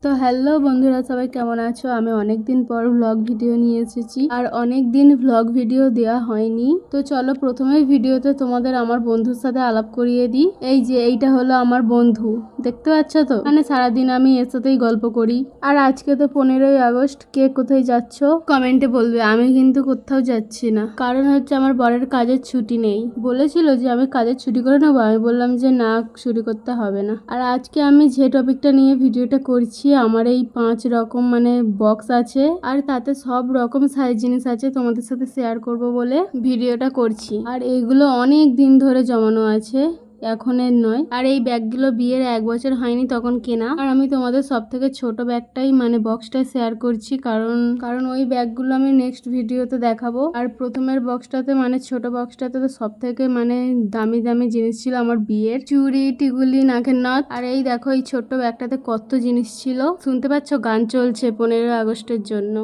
তো হ্যালো বন্ধুরা, সবাই কেমন আছো? আমি অনেক দিন পর ভ্লগ ভিডিও নিয়ে এসেছি, আর অনেক দিন ভ্লগ ভিডিও দেওয়া হয়নি। তো চলো প্রথমেই ভিডিওতে তোমাদের আমার বন্ধুর সাথে আলাপ করিয়ে দিই। এই যে এইটা হলো আমার বন্ধু, দেখতে পাচ্ছ তো? মানে সারাদিন আমি এর সাথেই গল্প করি। আর আজকে তো 15ই আগস্ট, কে কোথায় যাচ্ছ কমেন্টে বলবে। আমি কিন্তু কোথাও যাচ্ছি না, কারণ হচ্ছে আমার বরের কাজের ছুটি নেই। বলেছিল যে আমি কাজের ছুটি করে নেবো, আমি বললাম যে না, ছুটি করতে হবে না। আর আজকে আমি যে টপিকটা নিয়ে ভিডিওটা করছি, আমার এই 5 রকম মানে বক্স আছে, আর তাতে সব রকম সাইজ জিনিস আছে, তোমাদের সাথে শেয়ার করব বলে ভিডিওটা করছি। আর এইগুলো অনেক দিন ধরে জমানো আছে, এখনের নয়। আর এই ব্যাগগুলো বিয়ের 1 বছর হয়নি তখন কেনা। আর আমি তোমাদের সব থেকে ছোট ব্যাগটাই মানে বক্সটা শেয়ার করছি, কারণ ওই ব্যাগগুলো আমি নেক্সট ভিডিওতে দেখাবো। আর প্রথমের বক্সটাতে মানে ছোট বক্সটাতে তো সব থেকে মানে দামি দামি জিনিস ছিল আমার বিয়ের, চুড়ি, টিকুলি, নাকের নথ। আর এই দেখো এই ছোট্ট ব্যাগটাতে কত জিনিস ছিল। শুনতে পাচ্ছ? গান চলছে 15ই আগস্টের জন্য।